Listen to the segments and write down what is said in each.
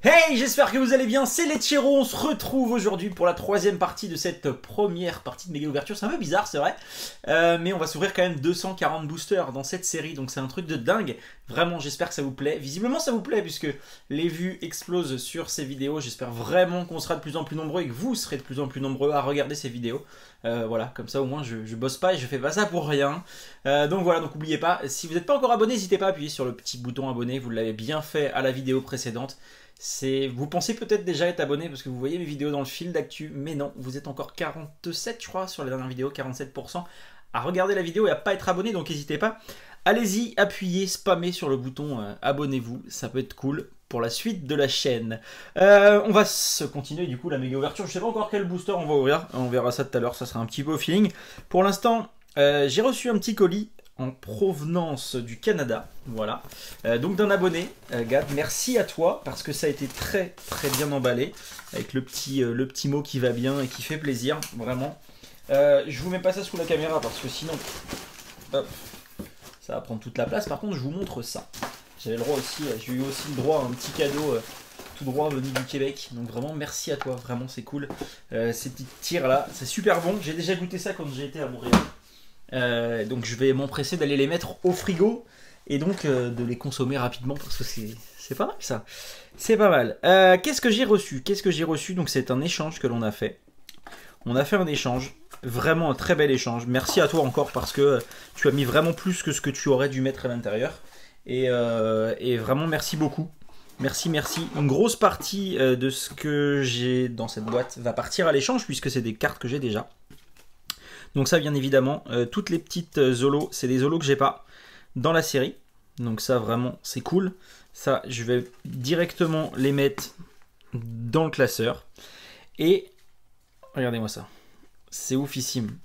Hey, j'espère que vous allez bien, c'est Lechero, on se retrouve aujourd'hui pour la troisième partie de cette première partie de méga ouverture. C'est un peu bizarre, c'est vrai, mais on va s'ouvrir quand même 240 boosters dans cette série, donc c'est un truc de dingue. Vraiment, j'espère que ça vous plaît. Visiblement ça vous plaît puisque les vues explosent sur ces vidéos. J'espère vraiment qu'on sera de plus en plus nombreux et que vous serez de plus en plus nombreux à regarder ces vidéos. Voilà, comme ça au moins je bosse pas et je fais pas ça pour rien. Donc voilà, donc n'oubliez pas, si vous n'êtes pas encore abonné, n'hésitez pas à appuyer sur le petit bouton abonné, vous l'avez bien fait à la vidéo précédente. Vous pensez peut-être déjà être abonné parce que vous voyez mes vidéos dans le fil d'actu, mais non, vous êtes encore 47 je crois sur la dernière vidéo, 47% à regarder la vidéo et à pas être abonné, donc n'hésitez pas. Allez-y, appuyez, spammez sur le bouton abonnez-vous, ça peut être cool pour la suite de la chaîne. On va se continuer du coup la méga ouverture, je sais pas encore quel booster on va ouvrir, on verra ça tout à l'heure, ça sera un petit peu au feeling. Pour l'instant, j'ai reçu un petit colis en provenance du Canada, voilà, donc d'un abonné, Gad, merci à toi, parce que ça a été très bien emballé, avec le petit mot qui va bien et qui fait plaisir, vraiment. Je vous mets pas ça sous la caméra, parce que sinon, hop, ça va prendre toute la place. Par contre, je vous montre ça. J'avais le droit aussi, j'ai eu aussi le droit à un petit cadeau tout droit venu du Québec, donc vraiment merci à toi, vraiment c'est cool. Ces petites tirs là, c'est super bon, j'ai déjà goûté ça quand j'ai été à Montréal. Donc je vais m'empresser d'aller les mettre au frigo et donc de les consommer rapidement parce que c'est pas mal ça. C'est pas mal. Qu'est-ce que j'ai reçu? Donc c'est un échange que l'on a fait. On a fait un échange, vraiment un très bel échange. Merci à toi encore parce que tu as mis vraiment plus que ce que tu aurais dû mettre à l'intérieur. Et vraiment merci beaucoup. Merci. Une grosse partie de ce que j'ai dans cette boîte va partir à l'échange puisque c'est des cartes que j'ai déjà. Donc ça bien évidemment, toutes les petites zolos, c'est des zolos que j'ai pas dans la série. Donc ça vraiment c'est cool. Ça je vais directement les mettre dans le classeur. Et regardez-moi ça. C'est oufissime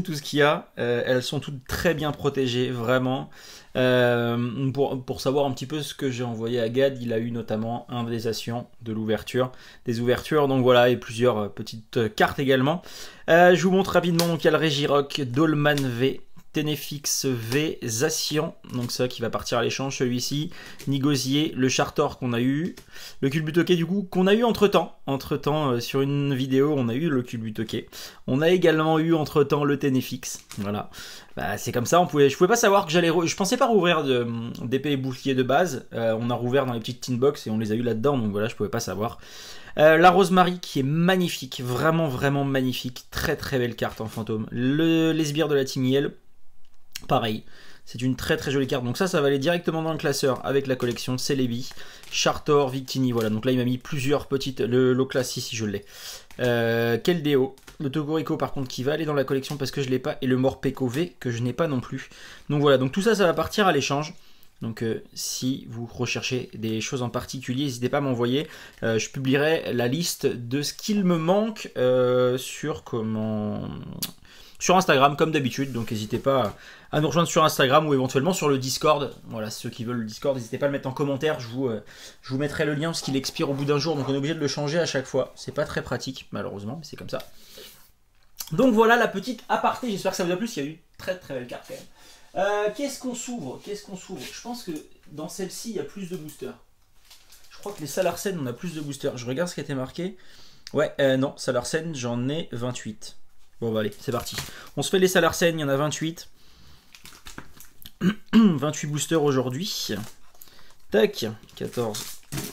tout ce qu'il y a. Elles sont toutes très bien protégées, vraiment. Pour savoir un petit peu ce que j'ai envoyé à Gad, il a eu notamment un des assurances de l'ouverture, des ouvertures, donc voilà, et plusieurs petites cartes également. Je vous montre rapidement, donc il y a le Regirock, Dolman V, Tenefix V, Zacian, donc ça qui va partir à l'échange, celui-ci, Nigosier, le Chartor qu'on a eu, le Culbutoke du coup qu'on a eu entre temps sur une vidéo on a eu le Culbutoke, on a également eu entre temps le Tenefix, voilà, bah, c'est comme ça, je pouvais pas savoir que je pensais pas rouvrir d'épée et bouclier de base, on a rouvert dans les petites tin box et on les a eu là-dedans, donc voilà, je pouvais pas savoir. La Rosemary qui est magnifique, vraiment magnifique, très belle carte en fantôme, les sbires de la Timiel, pareil, c'est une très jolie carte. Donc ça va aller directement dans le classeur avec la collection Celebi, Chartor, Victini. Voilà, donc là il m'a mis plusieurs petites. Le class ici je l'ai. Keldeo, le Togorico par contre qui va aller dans la collection parce que je l'ai pas. Et le Morpeko V que je n'ai pas non plus. Donc voilà, donc tout ça va partir à l'échange. Donc si vous recherchez des choses en particulier, n'hésitez pas à m'envoyer. Je publierai la liste de ce qu'il me manque sur Instagram comme d'habitude, donc n'hésitez pas à nous rejoindre sur Instagram ou éventuellement sur le Discord. Voilà, ceux qui veulent le Discord, n'hésitez pas à le mettre en commentaire, je vous mettrai le lien parce qu'il expire au bout d'un jour, donc on est obligé de le changer à chaque fois. C'est pas très pratique malheureusement, mais c'est comme ça. Donc voilà la petite aparté, j'espère que ça vous a plu, il y a eu très belle carte quand même. Qu'est-ce qu'on s'ouvre? Je pense que dans celle-ci il y a plus de boosters. Je crois que les Salarsen on a plus de boosters. Je regarde ce qui a été marqué. Ouais, non, Salarsen j'en ai 28. Bon bah allez, c'est parti. On se fait les Salarsen, il y en a 28. 28 boosters aujourd'hui. Tac, 14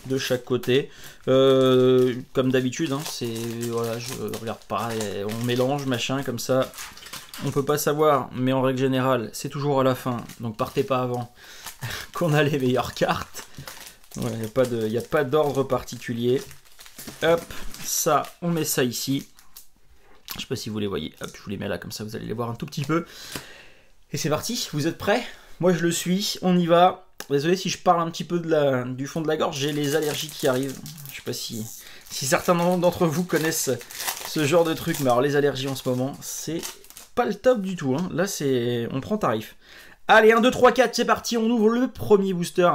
de chaque côté. Comme d'habitude, hein, voilà, je regarde pas, on mélange, machin, comme ça. On peut pas savoir, mais en règle générale, c'est toujours à la fin, donc partez pas avant qu'on a les meilleures cartes. Il n'y a pas d'ordre particulier. Hop, ça, on met ça ici. Je sais pas si vous les voyez, hop, je vous les mets là, comme ça vous allez les voir un tout petit peu. Et c'est parti, vous êtes prêts? Moi je le suis, on y va. Désolé si je parle un petit peu du fond de la gorge, j'ai les allergies qui arrivent. Je sais pas si certains d'entre vous connaissent ce genre de truc, mais alors les allergies en ce moment, c'est pas le top du tout. Hein. Là, on prend tarif. Allez, 1, 2, 3, 4, c'est parti, on ouvre le premier booster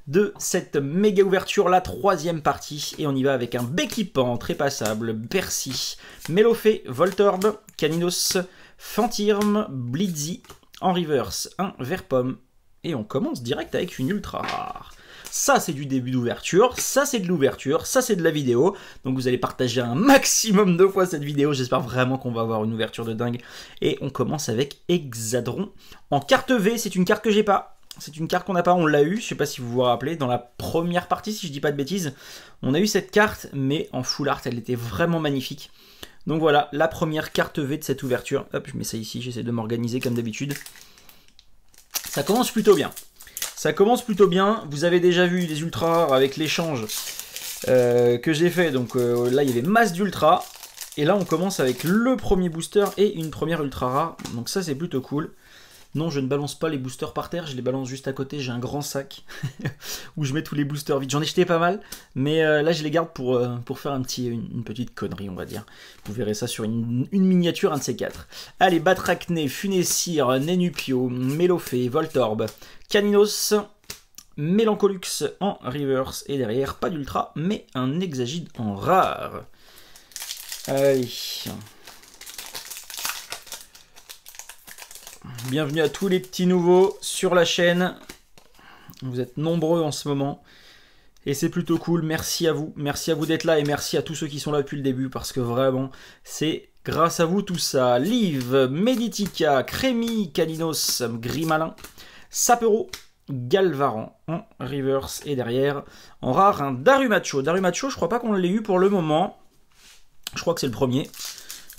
de cette méga ouverture, la troisième partie, et on y va avec un Béquipant, Trépassable, Bercy, Melofé, Voltorb, Caninos, Fantirm, Blitzy, en reverse, un Vert Pomme, et on commence direct avec une ultra rare. Ça, c'est du début d'ouverture. Ça, c'est de l'ouverture. Ça, c'est de la vidéo. Donc, vous allez partager un maximum de fois cette vidéo. J'espère vraiment qu'on va avoir une ouverture de dingue. Et on commence avec Exadron. En carte V, c'est une carte que j'ai pas. C'est une carte qu'on n'a pas, on l'a eu, je sais pas si vous vous rappelez, dans la première partie, si je dis pas de bêtises. On a eu cette carte, mais en full art, elle était vraiment magnifique. Donc voilà, la première carte V de cette ouverture. Hop, je mets ça ici, j'essaie de m'organiser comme d'habitude. Ça commence plutôt bien. Ça commence plutôt bien. Vous avez déjà vu les ultra rares avec l'échange que j'ai fait. Donc là, il y avait masse d'ultra. Et là, on commence avec le premier booster et une première ultra rare. Donc ça, c'est plutôt cool. Non, je ne balance pas les boosters par terre, je les balance juste à côté. J'ai un grand sac où je mets tous les boosters vides. J'en ai jeté pas mal, mais là je les garde pour faire une petite connerie, on va dire. Vous verrez ça sur une miniature, un de ces quatre. Allez, Batrachné, Funessir, Nenupio, Melofé, Voltorb, Caninos, Mélancolux en reverse. Et derrière, pas d'ultra, mais un Hexagide en rare. Allez. Bienvenue à tous les petits nouveaux sur la chaîne. Vous êtes nombreux en ce moment. Et c'est plutôt cool. Merci à vous d'être là. Et merci à tous ceux qui sont là depuis le début. Parce que vraiment, c'est grâce à vous tout ça. Liv, Meditica, Crémy, Caninos, Grimalin, Sapero, Galvaran en reverse. Et derrière, en rare, un Darumacho. Darumacho, je crois pas qu'on l'ait eu pour le moment. Je crois que c'est le premier.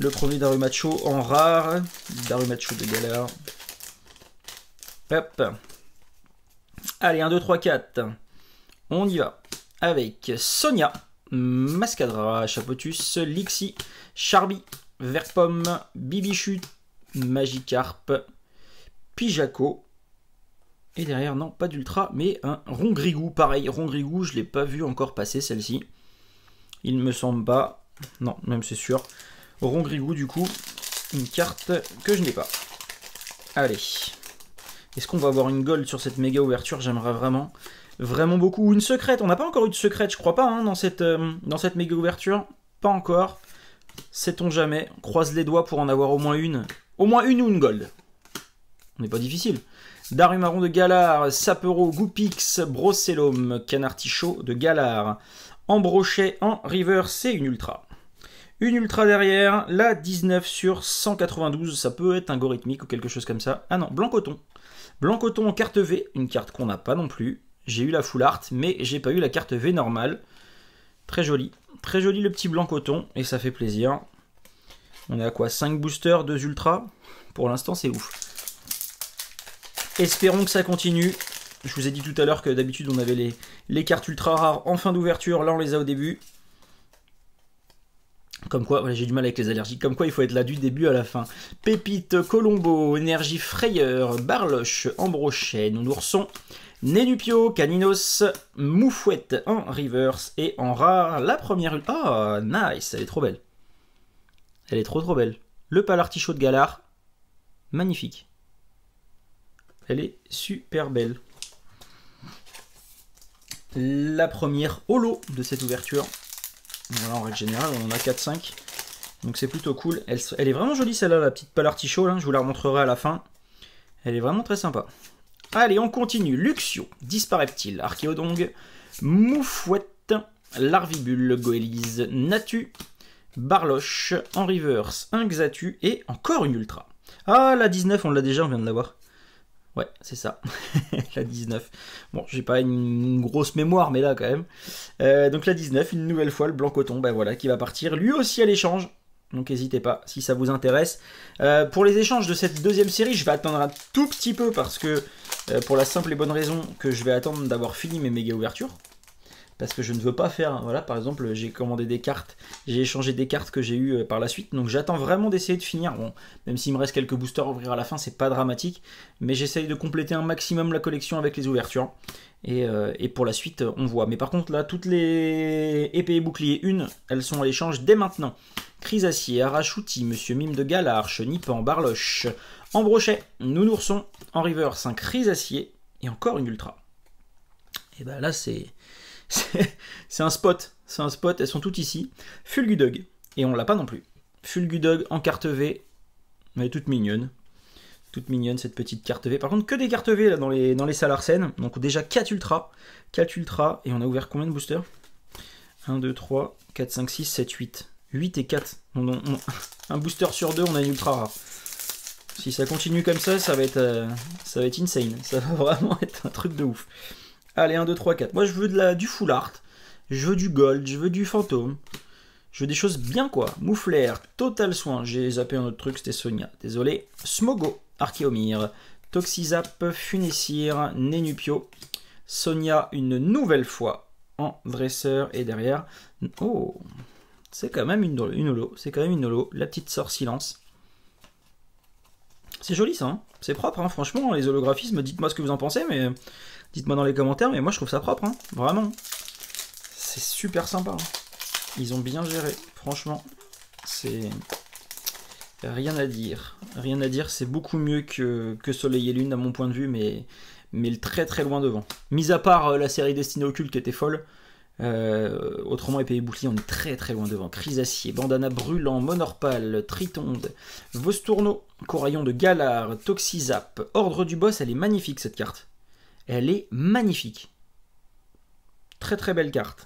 Le premier Darumacho en rare. Darumacho de Galar. Hop. Allez, 1, 2, 3, 4. On y va. Avec Sonia, Mascadra, Chapotus, Lixie, Charby, Verpomme, Bibichute, Magikarp, Pijaco. Et derrière, non, pas d'ultra, mais un Rongrigou. Pareil, Rongrigou, je ne l'ai pas vu encore passer celle-ci. Il me semble pas. Non, même c'est sûr. Rongrigou, du coup, une carte que je n'ai pas. Allez. Est-ce qu'on va avoir une gold sur cette méga ouverture? J'aimerais vraiment beaucoup. Ou une secrète. On n'a pas encore eu de secrète, je crois pas, hein, dans cette méga ouverture. Pas encore. Sait-on jamais. On croise les doigts pour en avoir au moins une. Au moins une ou une gold. On n'est pas difficile. Darumaron de Galar, Sapero, Goupix, Brocellum, Canartichaud de Galar, Ambrochet en reverse et une ultra. Une ultra derrière, la 19 sur 192, ça peut être un algorithmique ou quelque chose comme ça. Ah non, Blanc-Coton. Blanc-Coton en carte V, une carte qu'on n'a pas non plus. J'ai eu la full art, mais j'ai pas eu la carte V normale. Très joli le petit Blanc-Coton, et ça fait plaisir. On est à quoi? 5 boosters, 2 ultras. Pour l'instant, c'est ouf. Espérons que ça continue. Je vous ai dit tout à l'heure que d'habitude, on avait les cartes ultra rares en fin d'ouverture. Là, on les a au début. Comme quoi, voilà, j'ai du mal avec les allergies. Comme quoi, il faut être là du début à la fin. Pépite, Colombo, Énergie Frayeur, Barloche, Ambrochet, Nounourson, Nenupio, Caninos, Moufouette en reverse et en rare, la première... Oh, nice, elle est trop belle. Elle est trop belle. Le Palartichaud de Galar, magnifique. Elle est super belle. La première holo de cette ouverture. Voilà, en règle générale, on en a 4-5. Donc c'est plutôt cool. Elle est vraiment jolie celle-là, la petite Palartichaud. Là. Je vous la remontrerai à la fin. Elle est vraiment très sympa. Allez, on continue. Luxio, Dispareptile, Archéodong, Moufouette, Larvibule, Goélise, Natu, Barloche, en reverse, un Xatu et encore une ultra. Ah, la 19, on l'a déjà, on vient de l'avoir. Ouais, c'est ça, la 19. Bon, j'ai pas une grosse mémoire, mais là quand même. Donc la 19, une nouvelle fois, le Blanc-Coton, ben voilà, qui va partir lui aussi à l'échange. Donc n'hésitez pas, si ça vous intéresse. Pour les échanges de cette deuxième série, je vais attendre un tout petit peu parce que, pour la simple et bonne raison que je vais attendre d'avoir fini mes méga ouvertures. Parce que je ne veux pas faire, voilà, par exemple, j'ai commandé des cartes, j'ai échangé des cartes que j'ai eues par la suite, donc j'attends vraiment d'essayer de finir. Bon, même s'il me reste quelques boosters à ouvrir à la fin, c'est pas dramatique, mais j'essaye de compléter un maximum la collection avec les ouvertures, et pour la suite, on voit. Mais par contre, là, toutes les épées et boucliers 1, elles sont à l'échange dès maintenant. Crisacier, Arachouti, Monsieur Mime de Galar, Chenipan, Barloche, Ambrochet, Nounourson, en reverse, un Crisacier, et encore une ultra. Et ben là, c'est un spot, elles sont toutes ici. Fulgudog, et on l'a pas non plus. Fulgudog en carte V, elle est toute mignonne. Toute mignonne cette petite carte V. Par contre, que des cartes V là dans les salles Arsène. Donc déjà 4 ultras. 4 ultras. Et on a ouvert combien de boosters? 1, 2, 3, 4, 5, 6, 7, 8. 8 et 4. Un booster sur 2, on a une ultra rare. Si ça continue comme ça va être insane. Ça va vraiment être un truc de ouf. Allez, 1, 2, 3, 4. Moi, je veux du full art. Je veux du gold. Je veux du fantôme. Je veux des choses bien quoi. Mouflair, Total Soin. J'ai zappé un autre truc, c'était Sonia. Désolé. Smogo, Archéomir, Toxizap, Funessir, Nenupio. Sonia une nouvelle fois en dresseur. Et derrière... Oh, c'est quand même une holo. C'est quand même une holo. La petite sort silence. C'est joli ça. Hein, c'est propre. Hein, franchement, les holographismes, dites-moi ce que vous en pensez. Mais dites-moi dans les commentaires. Mais moi, je trouve ça propre. Hein, vraiment. C'est super sympa. Hein. Ils ont bien géré, franchement, c'est rien à dire. Rien à dire, c'est beaucoup mieux que Soleil et Lune à mon point de vue, mais très très loin devant. Mis à part la série Destinée Occulte qui était folle, autrement Épée et Bouclier, on est très très loin devant. Chrysacier, Bandana Brûlant, Monorpal, Tritonde, Vostourneau, Coraillon de Galar, Toxizap, Ordre du Boss, elle est magnifique cette carte. Elle est magnifique. Très très belle carte.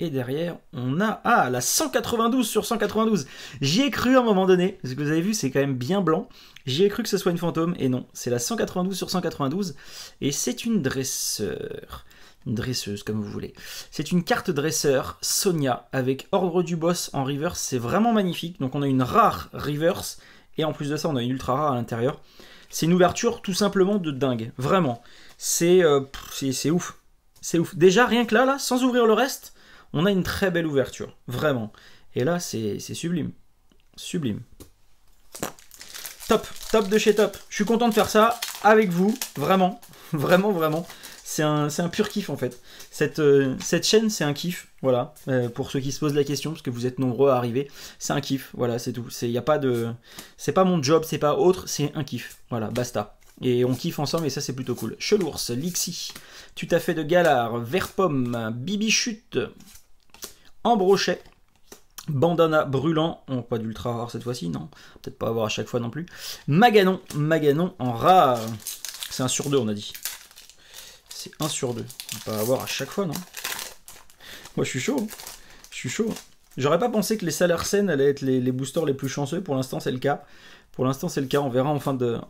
Et derrière, on a la 192 sur 192. J'y ai cru à un moment donné. Parce que vous avez vu, c'est quand même bien blanc. J'y ai cru que ce soit une fantôme. Et non, c'est la 192 sur 192. Et c'est une dresseur. Une dresseuse, comme vous voulez. C'est une carte dresseur, Sonia, avec Ordre du Boss en reverse. C'est vraiment magnifique. Donc on a une rare reverse. Et en plus de ça, on a une ultra rare à l'intérieur. C'est une ouverture tout simplement de dingue. Vraiment. C'est ouf. C'est ouf. Déjà, rien que là, sans ouvrir le reste... On a une très belle ouverture, vraiment. Et là, c'est sublime. Sublime. Top, top de chez top. Je suis content de faire ça avec vous, vraiment. Vraiment, vraiment. C'est un pur kiff, en fait. Cette chaîne, c'est un kiff, voilà. Pour ceux qui se posent la question, parce que vous êtes nombreux à arriver. C'est un kiff, voilà, c'est tout. Y a pas de... C'est pas mon job, c'est pas autre, c'est un kiff. Voilà, basta. Et on kiffe ensemble et ça c'est plutôt cool. Chelours, Lixi, Tout à fait de Galar, Verpomme, Bibichute, Embrochet, Bandana Brûlant, oh, pas d'ultra rare cette fois-ci, non, peut-être pas avoir à chaque fois non plus. Maganon, Maganon en rare, c'est 1 sur 2 on a dit. C'est 1 sur 2, on va pas avoir à chaque fois non. Moi je suis chaud, je suis chaud. J'aurais pas pensé que les salles Arsène allaient être les boosters les plus chanceux, pour l'instant c'est le cas. Pour l'instant c'est le cas, on verra en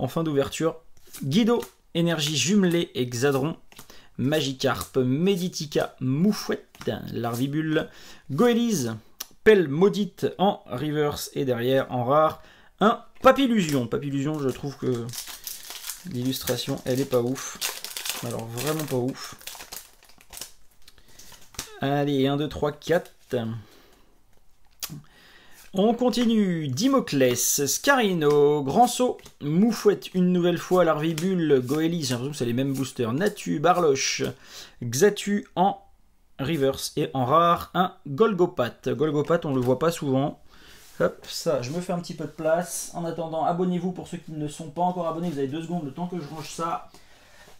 fin d'ouverture. Guido, Énergie Jumelée et Xadron, Magikarp, Meditica, Moufouette, Larvibule, Goélise, Pelle Maudite en reverse et derrière en rare, un Papillusion. Papillusion, je trouve que l'illustration elle est pas ouf. Alors vraiment pas ouf. Allez, 1, 2, 3, 4. On continue. Dimoclès, Scarino, Grand Saut, Moufouette une nouvelle fois, Larvibule, Goélis, j'ai l'impression que c'est les mêmes boosters, Natu, Barloche, Xatu en reverse et en rare, un Golgopath. Golgopath, on le voit pas souvent. Hop, ça, je me fais un petit peu de place. En attendant, abonnez-vous pour ceux qui ne sont pas encore abonnés, vous avez 2 secondes le temps que je range ça.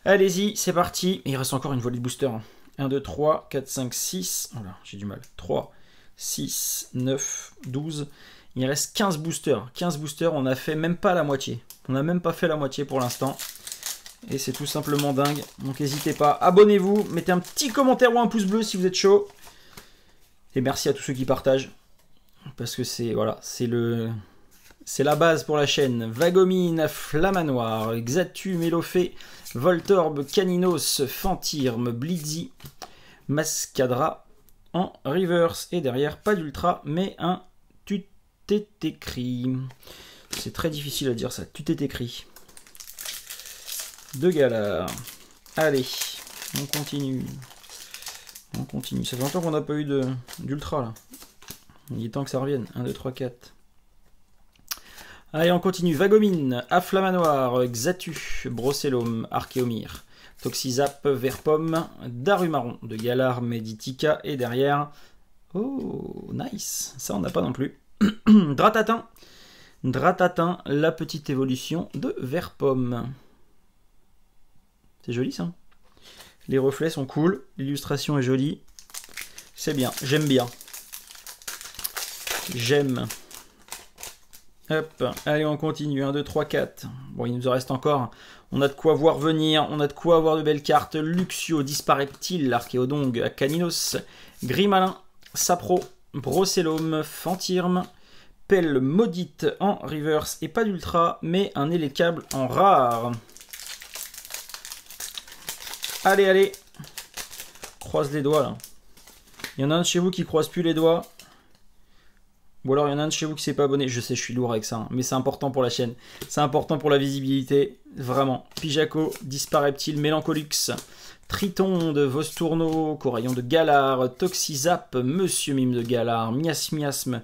Allez-y, c'est parti. Il reste encore une volée de boosters. 1, 2, 3, 4, 5, 6. Oh là, j'ai du mal. 3. 6, 9, 12, il reste 15 boosters. 15 boosters, on n'a fait même pas la moitié. On n'a même pas fait la moitié pour l'instant. Et c'est tout simplement dingue. Donc n'hésitez pas, abonnez-vous, mettez un petit commentaire ou un pouce bleu si vous êtes chaud. Et merci à tous ceux qui partagent. Parce que c'est voilà, c'est la base pour la chaîne. Vagomine, Flamanoir, Xatu, Mélofée, Voltorb, Caninos, Fantirme, Blizzy, Mascadra, en reverse et derrière pas d'ultra mais un tu t'es écrit. C'est très difficile à dire ça, tu t'es écrit. De Galar. Allez, on continue. On continue. Ça fait longtemps qu'on n'a pas eu d'ultra là. Il est temps que ça revienne. 1, 2, 3, 4. Allez, on continue. Vagomine, Afflamanoir, Xatu, Brocellum, Archéomir, Toxizap, Verpomme, Darumaron de Galar, Meditica et derrière... Oh, nice. Ça, on n'a pas non plus. Dratatin. Dratatin, la petite évolution de Verpomme. C'est joli, ça. Les reflets sont cool. L'illustration est jolie. C'est bien. J'aime bien. J'aime. Hop, allez, on continue. 1, 2, 3, 4. Bon, il nous en reste encore. On a de quoi voir venir. On a de quoi avoir de belles cartes. Luxio, Disparaît-il, Archéodong, Caninos, Grimalin, Sapro, Brocellum, Fantirme, Pelle Maudite en reverse et pas d'ultra, mais un élecable en rare. Allez, allez. Croise les doigts, là. Il y en a un de chez vous qui croise plus les doigts. Ou alors il y en a un de chez vous qui s'est pas abonné. Je sais, je suis lourd avec ça, hein, mais c'est important pour la chaîne. C'est important pour la visibilité. Vraiment. Pijaco, Disparaît-il, Mélancolux, Tritonde, Vostourneau, Coraillon de Galar, Toxizap, Monsieur Mime de Galar, Miasme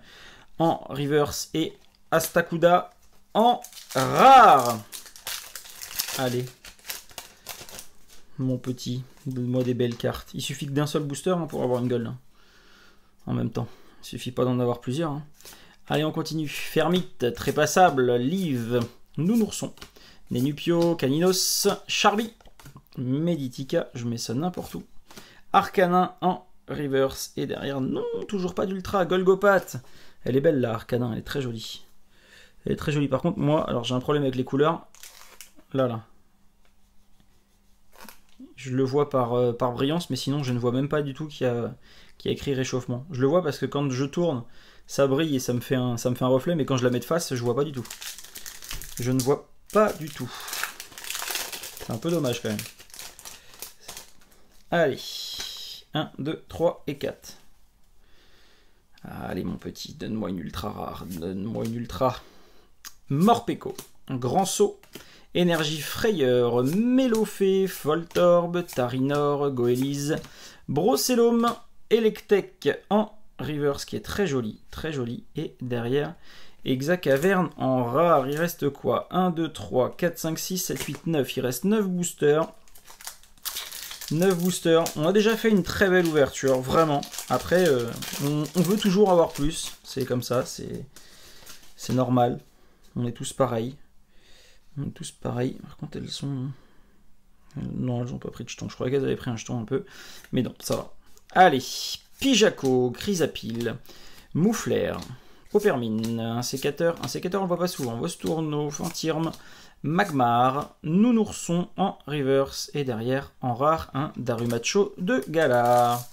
en reverse et Astacuda en rare. Allez. Mon petit, donne-moi des belles cartes. Il suffit que d'un seul booster hein, pour avoir une gueule. Hein. En même temps. Il suffit pas d'en avoir plusieurs. Hein. Allez, on continue. Fermite, Trépassable, Live, Nounourson, Nenupio, Caninos, Charby, Meditica, je mets ça n'importe où. Arcanin en reverse. Et derrière, non, toujours pas d'ultra. Golgopath. Elle est belle la Arcanin, elle est très jolie. Elle est très jolie. Par contre, moi, alors j'ai un problème avec les couleurs. Là. Je le vois par brillance, mais sinon je ne vois même pas du tout qu'il y a écrit réchauffement. Je le vois parce que quand je tourne, ça brille et ça me fait un reflet, mais quand je la mets de face, je vois pas du tout. Je ne vois pas du tout. C'est un peu dommage quand même. Allez. 1, 2, 3 et 4. Allez mon petit, donne-moi une ultra rare. Donne-moi une ultra. Morpeko. Un grand saut. Énergie Frayeur, Mélofée, Voltorb, Tarinor, Goélise, Brocellum, Electek en reverse qui est très joli. Et derrière, Hexacaverne en rare. Il reste quoi? 1, 2, 3, 4, 5, 6, 7, 8, 9. Il reste 9 boosters. 9 boosters. On a déjà fait une très belle ouverture, vraiment. Après, on veut toujours avoir plus. C'est comme ça, c'est normal. On est tous pareils. Tous pareils. Par contre, elles sont... Non, elles n'ont pas pris de jeton. Je croyais qu'elles avaient pris un jeton un peu. Mais non, ça va. Allez. Pijaco, Chrysapile, Mouflère, Opermine, un sécateur. Un sécateur, on ne voit pas souvent. Vostourneau, Fantirme, Magmar, Nounourson en reverse. Et derrière, en rare, un Darumacho de Galar.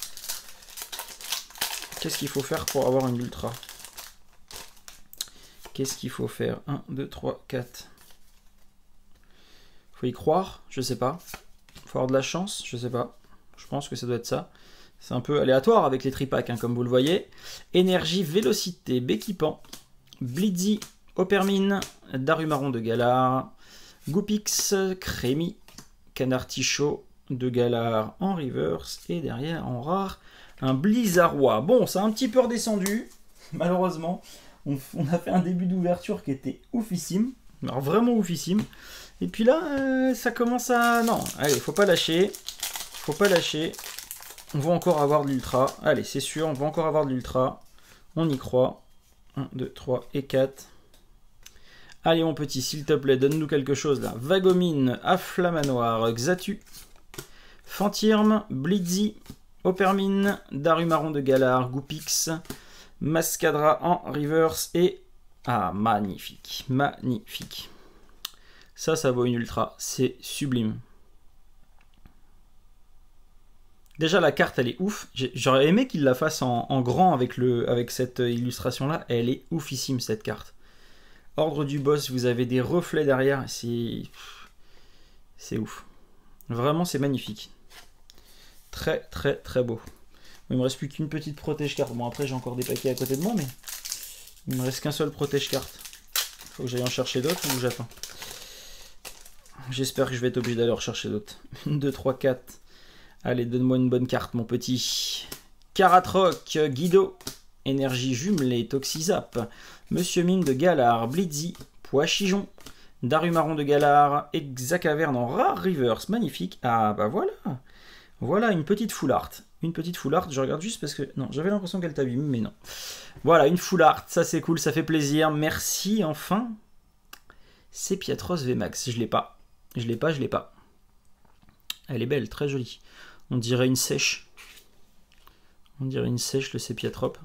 Qu'est-ce qu'il faut faire pour avoir une ultra? Qu'est-ce qu'il faut faire? 1, 2, 3, 4... Faut y croire, je sais pas. Faut avoir de la chance, je sais pas. Je pense que ça doit être ça. C'est un peu aléatoire avec les tripacks, hein, comme vous le voyez. Énergie, Vélocité, Béquipan, Blitzy, Opermine, Darumaron de Galar, Goupix, Crémy, Canartichaud de Galar en reverse. Et derrière, en rare, un Blizzardois. Bon, ça a un petit peu redescendu, malheureusement. On a fait un début d'ouverture qui était oufissime. Alors vraiment oufissime. Et puis là, ça commence à... Non, allez, faut pas lâcher. Faut pas lâcher. On va encore avoir de l'ultra. Allez, c'est sûr, on va encore avoir de l'ultra. On y croit. 1, 2, 3 et 4. Allez, mon petit, s'il te plaît, donne-nous quelque chose là. Vagomine, Afflamanoir, Xatu, Fantirme, Blitzy, Opermine, Darumaron de Galar, Goupix, Mascadra en reverse et... Ah, magnifique, magnifique. Ça vaut une ultra. C'est sublime. Déjà, la carte, elle est ouf. J'aurais aimé qu'il la fasse en grand avec cette illustration-là. Elle est oufissime, cette carte. Ordre du boss, vous avez des reflets derrière. C'est ouf. Vraiment, c'est magnifique. Très, très, très beau. Il me reste plus qu'une petite protège-carte. Bon, après, j'ai encore des paquets à côté de moi, mais il me reste qu'un seul protège-carte. Faut que j'aille en chercher d'autres ou j'attends. J'espère que je vais être obligé d'aller en chercher d'autres. 1, 2, 3, 4. Allez, donne-moi une bonne carte, mon petit. Karatroc, Guido, Énergie Jumelée, Toxizap, Monsieur Mime de Galar, Blitzy, Poichijon, Darumaron de Galar, Hexacaverne en rare reverse. Magnifique. Ah, bah voilà. Voilà une petite full art. Une petite full art. Je regarde juste parce que... Non, j'avais l'impression qu'elle t'abîme, mais non. Voilà, une full art. Ça, c'est cool, ça fait plaisir. Merci, enfin. C'est Piatros VMAX. Je l'ai pas. Je l'ai pas. Elle est belle, très jolie. On dirait une sèche. On dirait une sèche, le Sépiatrope.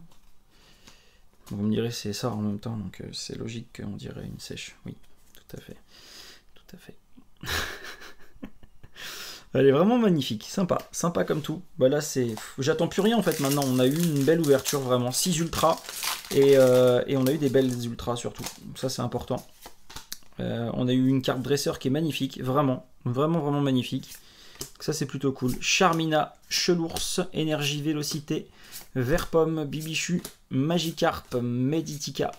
Vous me direz c'est ça en même temps, donc c'est logique qu'on dirait une sèche. Oui, tout à fait. Tout à fait. Elle est vraiment magnifique, sympa comme tout. Bah là c'est, j'attends plus rien en fait maintenant. On a eu une belle ouverture vraiment, 6 ultras et on a eu des belles ultras surtout. Ça c'est important. On a eu une carte dresseur qui est magnifique, vraiment magnifique. Ça c'est plutôt cool. Charmina, Chelours, Énergie, Vélocité, Verpomme, Bibichu, Magikarp, Meditica,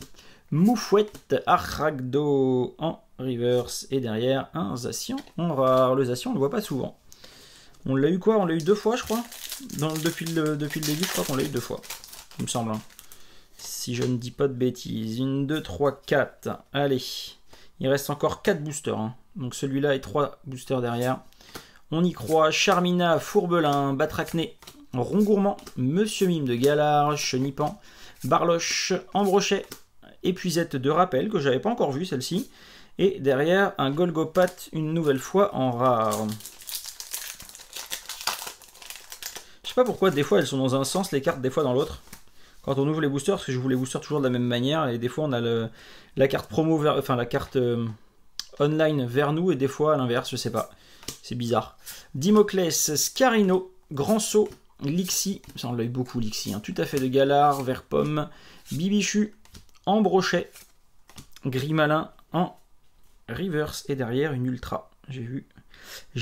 Moufouette, Arragdo en reverse et derrière un Zacian en rare. Le Zacian on le voit pas souvent. On l'a eu quoi? On l'a eu 2 fois je crois. Depuis le début je crois qu'on l'a eu 2 fois. Il me semble. Hein. Si je ne dis pas de bêtises. 1, 2, 3, 4. Allez. Il reste encore 4 boosters. Hein. Donc celui-là et 3 boosters derrière. On y croit. Charmina, Fourbelin, Batracné, Rongourmand, Monsieur Mime de Galar, Chenipan, Barloche, Ambrochet, Épuisette de rappel que j'avais pas encore vu celle-ci. Et derrière, un Golgopat une nouvelle fois en rare. Je sais pas pourquoi, des fois elles sont dans un sens, les cartes, des fois dans l'autre. Quand on ouvre les boosters, parce que je ouvre les boosters toujours de la même manière, et des fois on a la carte promo, enfin la carte online vers nous, et des fois à l'inverse, je sais pas. C'est bizarre. Dimoclès, Scarino, Grand Saut, Lixi, ça on l'a eu beaucoup Lixi, hein, tout à fait de Galar, Verpomme, Bibichu, Ambrochet, Grimalin en reverse et derrière une ultra. J'ai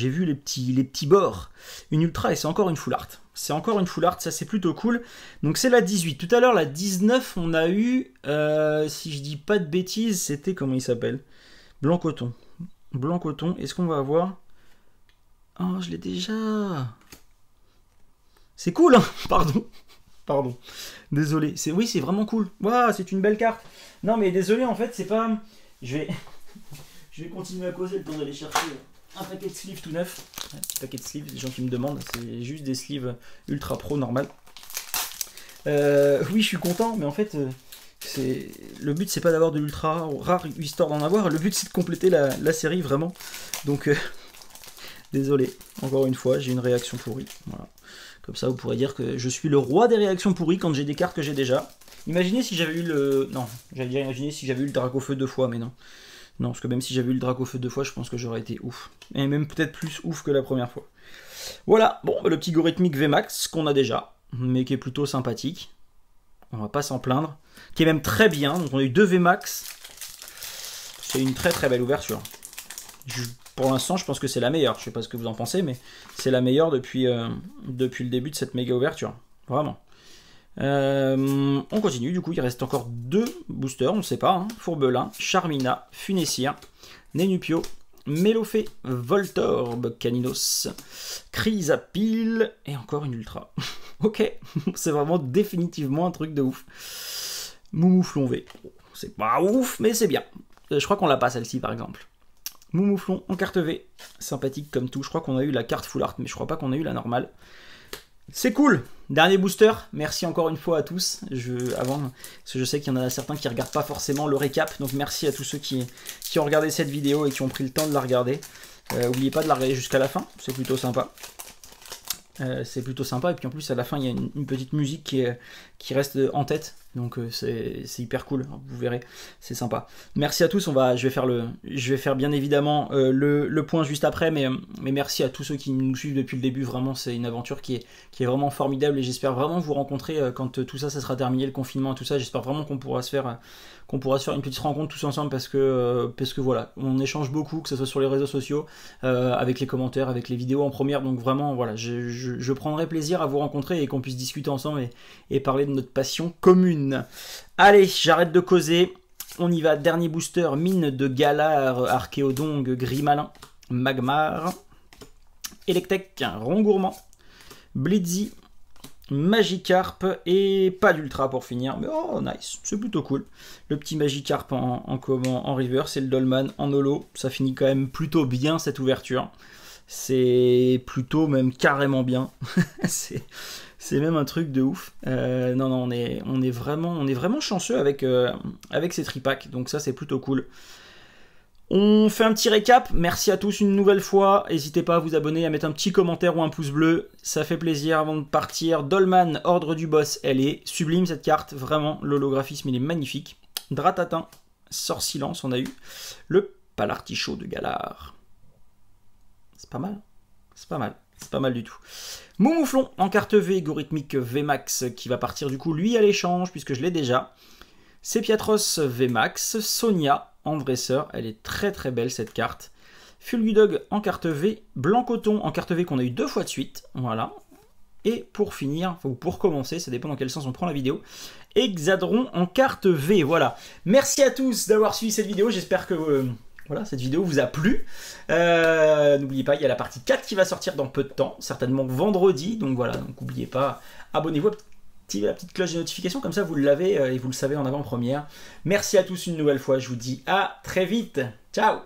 vu les petits bords. Une ultra et c'est encore une full art. C'est encore une full art, ça c'est plutôt cool. Donc c'est la 18. Tout à l'heure la 19 on a eu, si je dis pas de bêtises, c'était comment il s'appelle? Blanc coton. Blanc coton, est-ce qu'on va avoir... Oh je l'ai déjà. C'est cool hein. Pardon. Désolé. Oui c'est vraiment cool. Waouh, c'est une belle carte. Non mais désolé en fait c'est pas... Je vais continuer à causer le temps d'aller chercher un paquet de sleeves tout neuf. Un petit paquet de sleeves, des gens qui me demandent, c'est juste des sleeves ultra pro normal. Oui, je suis content, mais en fait, le but c'est pas d'avoir de l'ultra rare histoire d'en avoir, le but c'est de compléter la série vraiment. Donc, désolé, encore une fois, j'ai une réaction pourrie. Voilà. Comme ça, vous pourrez dire que je suis le roi des réactions pourries quand j'ai des cartes que j'ai déjà. Imaginez si j'avais eu le... Non, j'allais dire imaginer si j'avais eu le Dracofeu 2 fois, mais non. Non, parce que même si j'avais eu le Dracofeu 2 fois, je pense que j'aurais été ouf. Et même peut-être plus ouf que la première fois. Voilà, bon, le petit Gorithmic VMAX qu'on a déjà, mais qui est plutôt sympathique. On va pas s'en plaindre. Qui est même très bien, donc on a eu 2 VMAX. C'est une très belle ouverture. Pour l'instant, je pense que c'est la meilleure. Je sais pas ce que vous en pensez, mais c'est la meilleure depuis le début de cette méga ouverture. Vraiment. On continue, du coup il reste encore 2 boosters, on ne sait pas, hein. Fourbelin, Charmina, Funessir, Nenupio, Mélofée, Voltorb, Caninos, Chrysapile et encore une ultra. Ok, c'est vraiment définitivement un truc de ouf. Moumouflon V, c'est pas ouf mais c'est bien. Je crois qu'on l'a pas celle-ci par exemple. Moumouflon en carte V, sympathique comme tout. Je crois qu'on a eu la carte full art mais je crois pas qu'on a eu la normale. C'est cool. Dernier booster, merci encore une fois à tous. Parce que je sais qu'il y en a certains qui ne regardent pas forcément le récap, donc merci à tous ceux qui ont regardé cette vidéo et qui ont pris le temps de la regarder. N'oubliez pas de la regarder jusqu'à la fin, c'est plutôt sympa. Et puis en plus à la fin il y a une petite musique qui reste en tête, donc c'est hyper cool, vous verrez, c'est sympa. Merci à tous, je vais faire bien évidemment le point juste après, mais merci à tous ceux qui nous suivent depuis le début, vraiment c'est une aventure qui est vraiment formidable et j'espère vraiment vous rencontrer quand tout ça sera terminé, le confinement et tout ça, j'espère vraiment qu'on pourra se faire une petite rencontre tous ensemble parce que voilà, on échange beaucoup, que ce soit sur les réseaux sociaux, avec les commentaires, avec les vidéos en première, donc vraiment voilà, je prendrai plaisir à vous rencontrer et qu'on puisse discuter ensemble et parler de notre passion commune. Allez, j'arrête de causer, on y va, dernier booster, Mine de Galar, Archéodongue, Grimalin, Magmar, Electek, Rongourmand, Blitzy, Magikarp et pas d'ultra pour finir, mais oh nice, c'est plutôt cool. Le petit Magikarp en reverse et le Dolman en holo, ça finit quand même plutôt bien cette ouverture. C'est plutôt même carrément bien. c'est même un truc de ouf. Non, on est vraiment chanceux avec ces tripacks, donc ça c'est plutôt cool. On fait un petit récap, merci à tous une nouvelle fois, n'hésitez pas à vous abonner, à mettre un petit commentaire ou un pouce bleu, ça fait plaisir avant de partir. Dolman, Ordre du Boss, elle est sublime cette carte, vraiment, l'holographisme il est magnifique. Dratatin, Sort Silence, on a eu le Palartichaut de Galar. C'est pas mal, c'est pas mal, c'est pas mal du tout. Moumouflon en carte V, Gorithmique VMAX qui va partir du coup lui à l'échange puisque je l'ai déjà. Sepiatros VMAX, Sonia en dresseur, elle est très très belle cette carte. Fulgudog en carte V, Blanc-Coton en carte V qu'on a eu 2 fois de suite, voilà. Et pour finir, ou pour commencer, ça dépend dans quel sens on prend la vidéo, Exadron en carte V, voilà. Merci à tous d'avoir suivi cette vidéo, j'espère que voilà, cette vidéo vous a plu. N'oubliez pas, il y a la partie 4 qui va sortir dans peu de temps, certainement vendredi, donc voilà, donc n'oubliez pas, abonnez-vous, activez la petite cloche de notification, comme ça vous l'avez et vous le savez en avant-première. Merci à tous une nouvelle fois, je vous dis à très vite, ciao.